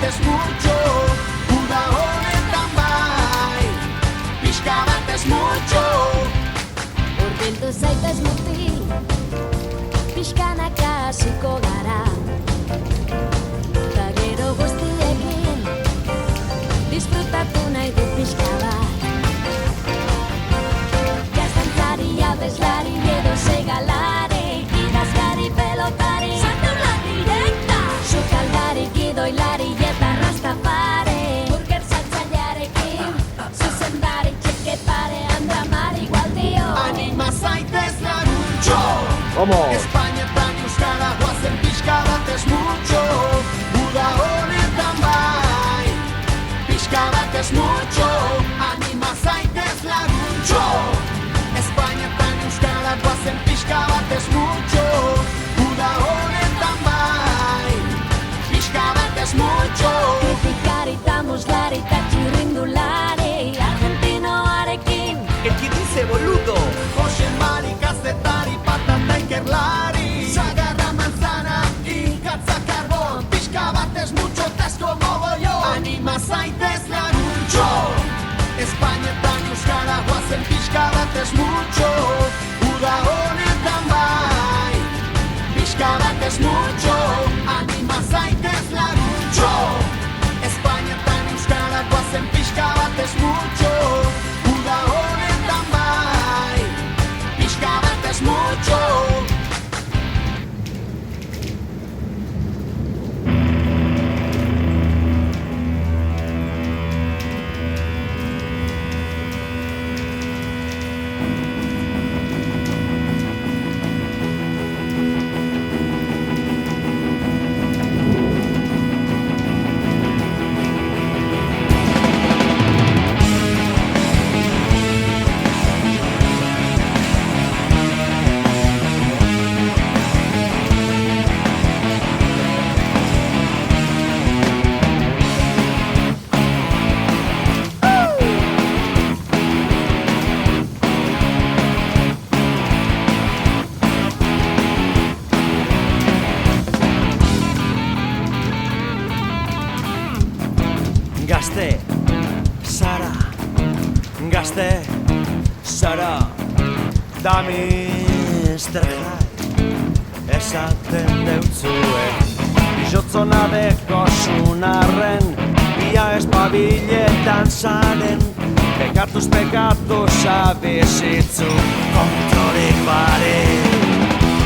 es mucho, uda honetan bai, pixka bat es mucho. Urbildu zaitez mutil, pixkanaka hasiko gara. Ta gero guztiekin, disfrutatu nahi dut pixka bat. Gaztantzari, abeslari, edo segalari, idazkari, pelotari, santurlari direkta, sukaldari, gidoilari eta rastafari, burger saltzailearekin, zuzendari, txekepare, andramari, gualdio. Anima zaitez laguntxo, Vamos! Espainetan euskara guazen pixka bat es mucho, uda honetan bai, pixka bat es mucho, anima zaitez laguntxo, Espainetan euskara guazen pixka bat es mucho, uda honetan bai, pixka bat es mucho. Kritikari, ta muslari, ta txirrindulari, argentinoarekin, El que dice boludo. Jose Mari, kazetari, patata ikerlari, sagarra manzana, ikatza karbon, pixka bat es mucho, tas como yo. Anima zaitez laguntxo, Espainetan euskara guazen pixka bat es mucho, uda honetan bai, pixka bat es mucho, anima zaitez laguntxo, Espainetan euskara guazen pixka bat es mucho, uda honetan bai, pixka bat es mucho. Gazte, Sara, gazte, Sara, da Mr. Hyde, esaten deutzuek, izotzona deko sunarren, ia espabiletan zaren, pekatuz abizitzu, kontrolik bare.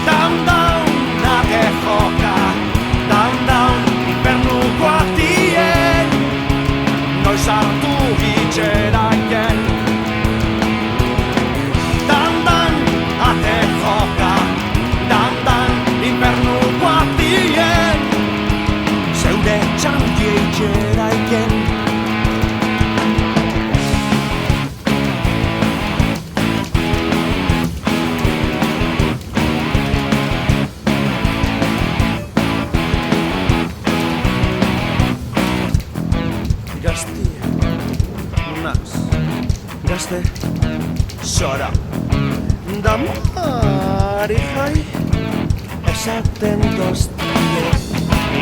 Down, down, nake joka, down, down, infernuko atien, noiz hartu hitxeraien. Dan, ate joka, dan, infernuko atien, zeure txantie hitxeraien. Gazte, Sora, da Mari jai, esaten doztie,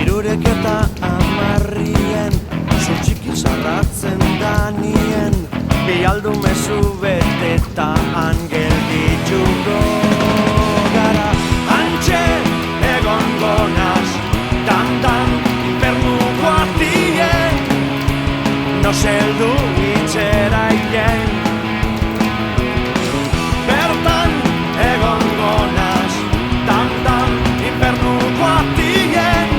irurek eta amarrien, zutxiki zarratzen danien, bialdu mezu beteta angel ditugo gara. Antxe egongo naz, dan, infernuko atien, no zeldu hitxeraien. Bertan egongo naz, dan, infernuko atien,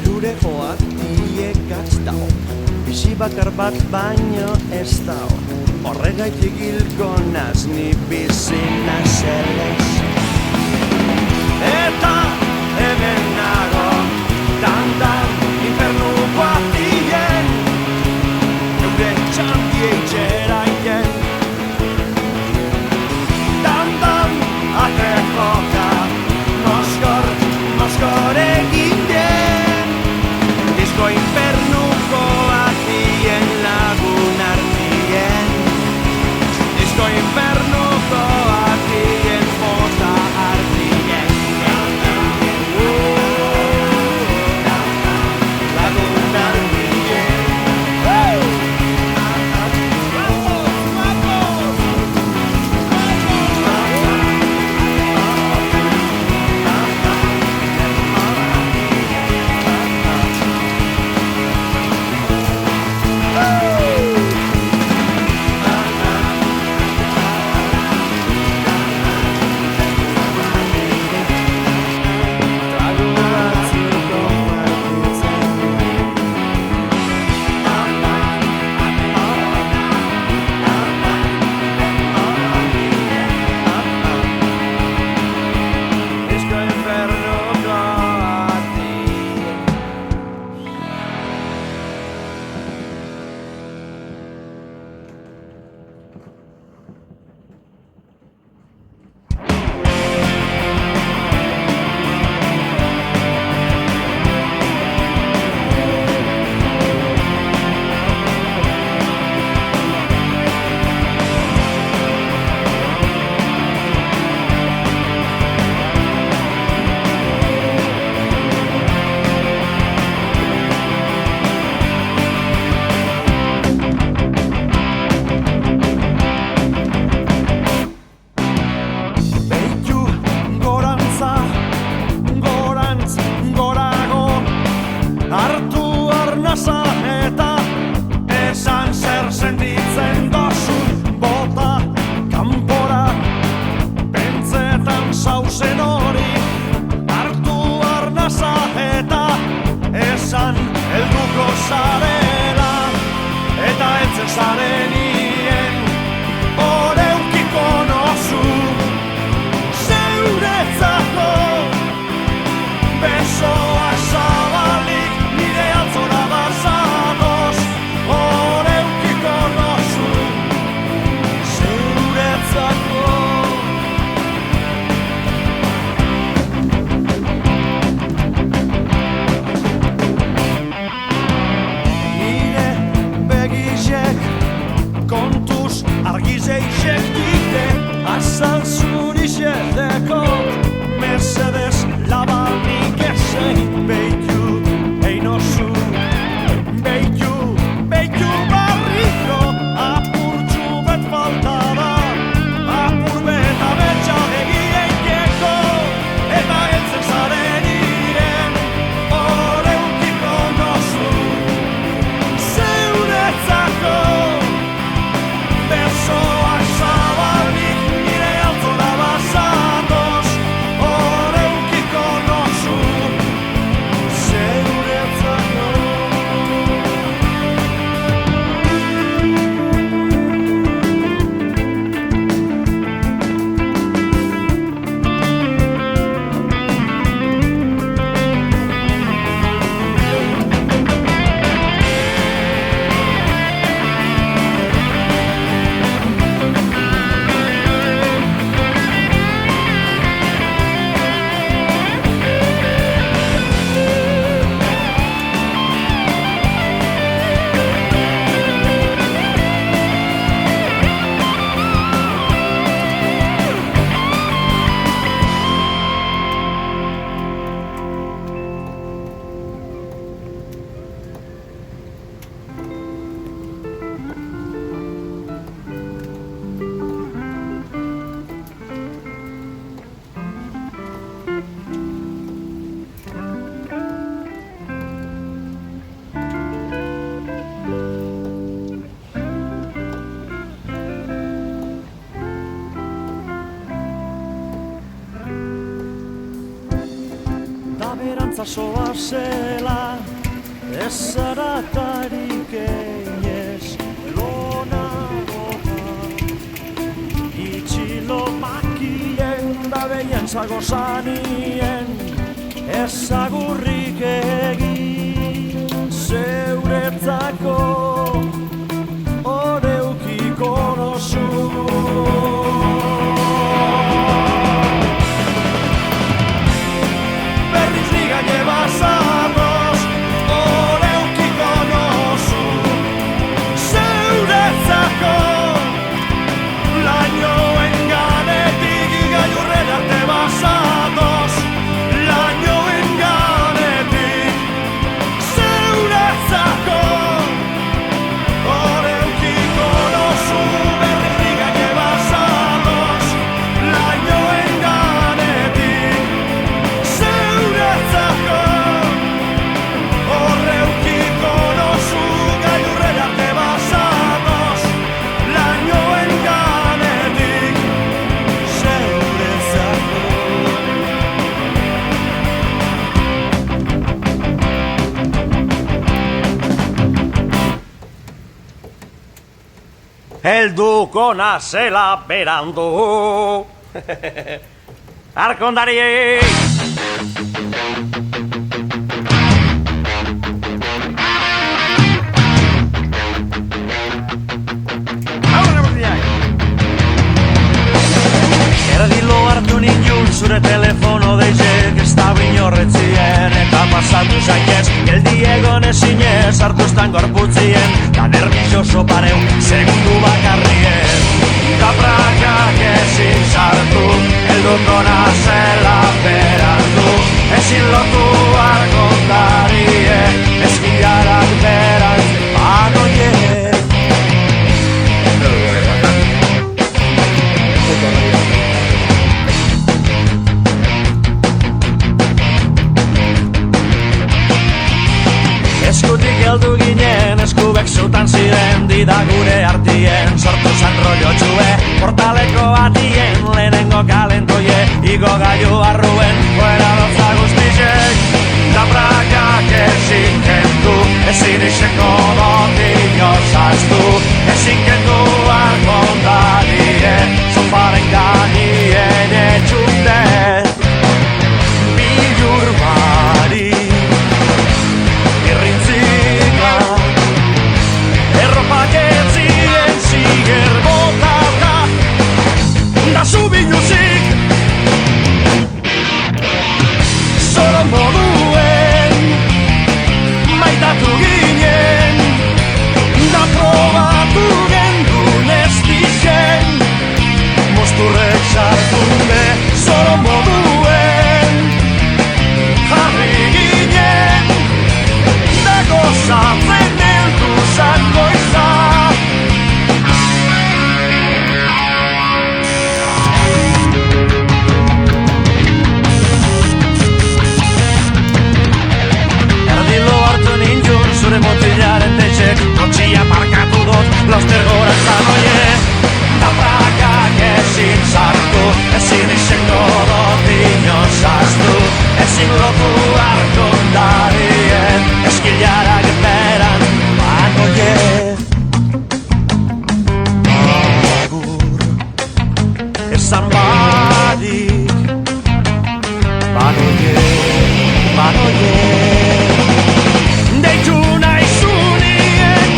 Zerure joa diekatz dao, bizi bakar bat baino ez dao. Horregaitik hilko naz ni bizi nazelez. Eta hemen nago, dan infernuko atien, eure txantie itxeraien. Dan ate joka, moskor eginen, disko infernuko atien lagun artien. Disko infernuko atien mota Dantzasoa zela ez zaratarik einez lonagoa itxilo makien da behien zago zanien ezagurrik egin zeuretzako oreukiko nozu. Berriz ligaine bazatoz, oreukiko nozu, zeuretzako lainoen ganetik gailurren arte bazatoz, lainoen ganetik zeuretzako oreukiko nozu. Berriz ligaine bazatoz, lainoen ganetik zeuretzako oreukiko nozu. Gailurren arte bazatoz, lainoen ganetik zeuretzako. Helduko nazela berandu Arkondari! Erdilo hartu nintzun zure telefono deizek ez da binorretzien eta pasatu zaitez geldi egon ezinez hartuztan gorputzien da nervioso pareu segundu bakarrien da prakak ezin sartu helduko nazela berandu ezin lotu argondarie eskilarak berantz banoiek. Eskutik heldu ginen, eskubek zutan ziren dida gure artien, sortu zan rollo txue portaleko atien, lehenengo kalentoie igo gailu arruen, fuera lotza guztizek da prakak ezin kendu, ezin iseko dotio zaztu, ezin kendu argondarie, sofaren gainien etxute bilur bari irrintzika erropak etzien ziger botata da zubiluzik solo moduen maitatu ginen da probatu gendun ez dizen mosturrek sartunde solo moduen jarri ginen da gozatzen heldu zango izan. Erdilo hartu nintzun zure motilaren tetxek kotxia parkatu dut lauster gora zanoie da prakak ezin sartu ezin iseko dut inozaztu ezin lotu arkondarien eskilarak beran banoie. Agur esan barik banoie, banoie deitu nahi zunien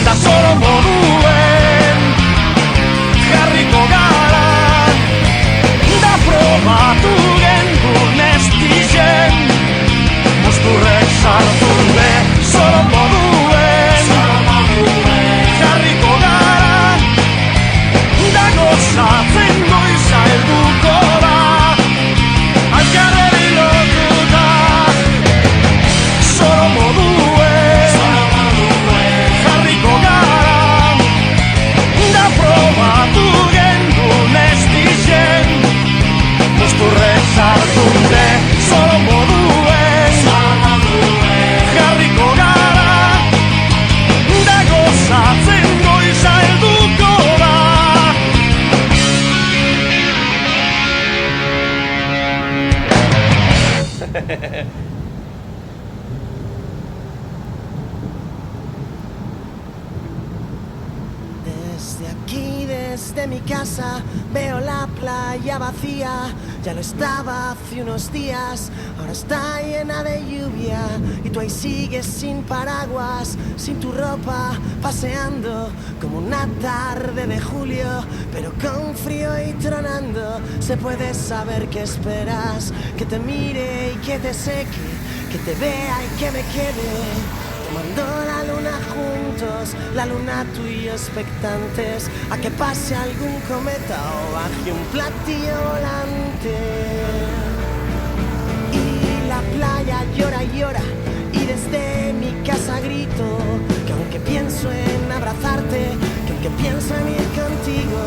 da solo moduen jarriko gara da probatu gendun ez Desde aquí, desde mi casa, veo la playa vacía. Ya lo estaba hace unos días, ahora está llena de lluvia. Y tú ahí sigues sin paraguas, sin tu ropa, paseando como una tarde de julio, pero con frío y tronando. Se puede saber qué esperas, que te mire y que te seque, que te vea y que me quede. Tomando la luna juntos, la luna tú y yo expectantes a que pase algún cometa o baje un platillo volante. Y la playa llora y llora, y desde mi casa grito que aunque pienso en abrazarte, que aunque pienso en ir contigo,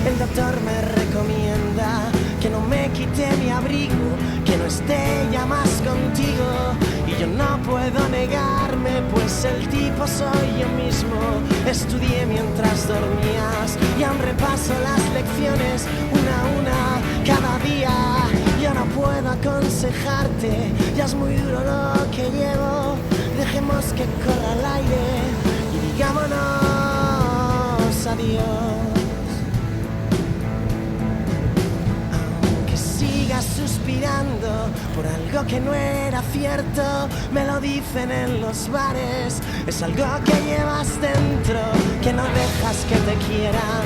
el doctor me recomienda que no me quite mi abrigo, que no esté ya más contigo. Y yo no puedo negarme, pues el tipo soy yo mismo. Estudié mientras dormías y aún repaso las lecciones una a una cada día. Yo no puedo aconsejarte, ya es muy duro lo que llevo. Dejemos que corra el aire y digámonos adiós. Suspirando por algo que no era cierto, me lo dicen en los bares. Es algo que llevas dentro, que no dejas que te quieran,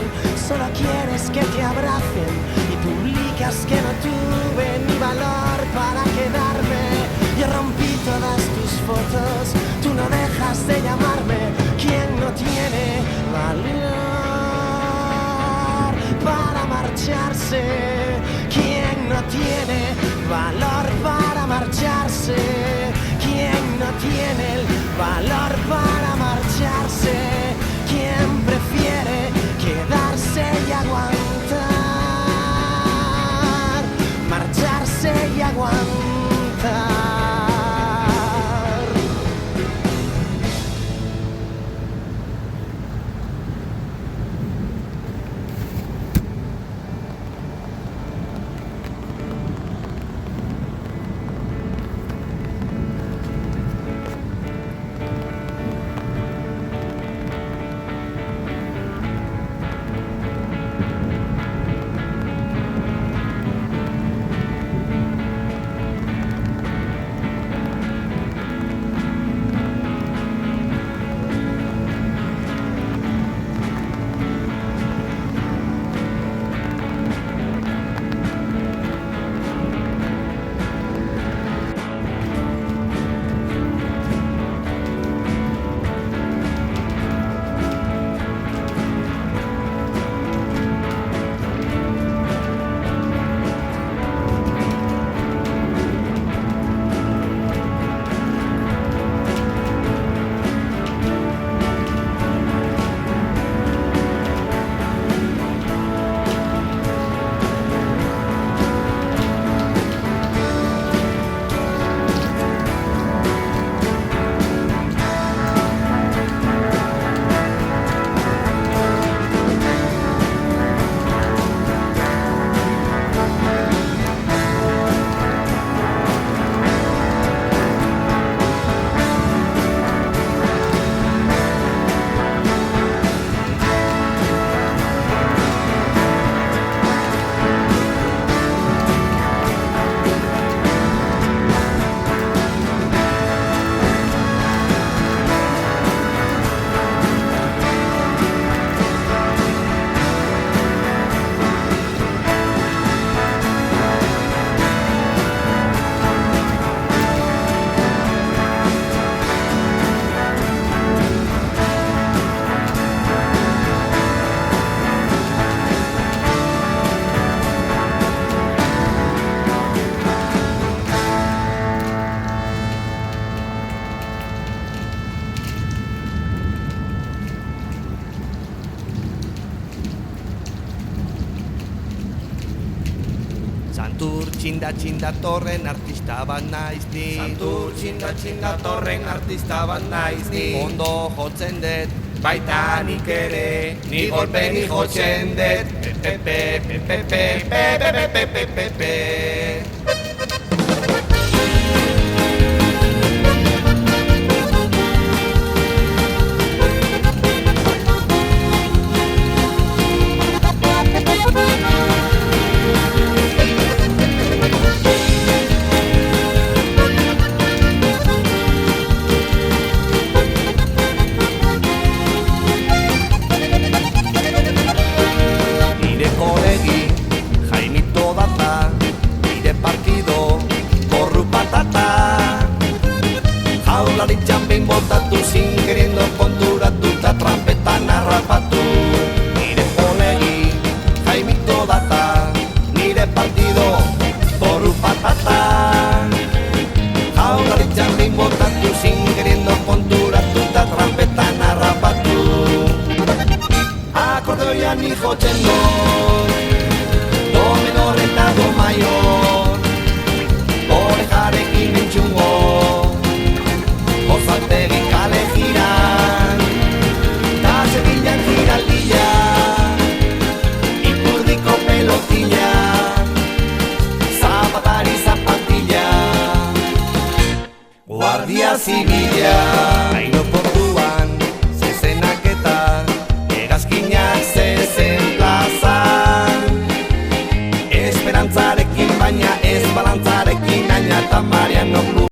solo quieres que te abracen y publicas que no tuve ni valor para quedarme. Yo rompí todas tus fotos, tú no dejas de llamarme. ¿Quién no tiene valor para marcharse? ¿Quién no tiene valor para marcharse? ¿Quién no tiene el valor para marcharse? ¿Quién prefiere quedarse y aguantar? Marcharse y aguantar. Santur txinda torren artista bat naiz ni. Santur txinda torren artista bat naiz ni. Ondo jotzen dut, baita nik ere, ni golpe ni jotzen dut. Pepe, pepe, pepe, pepe, pepe, pepe, pepe.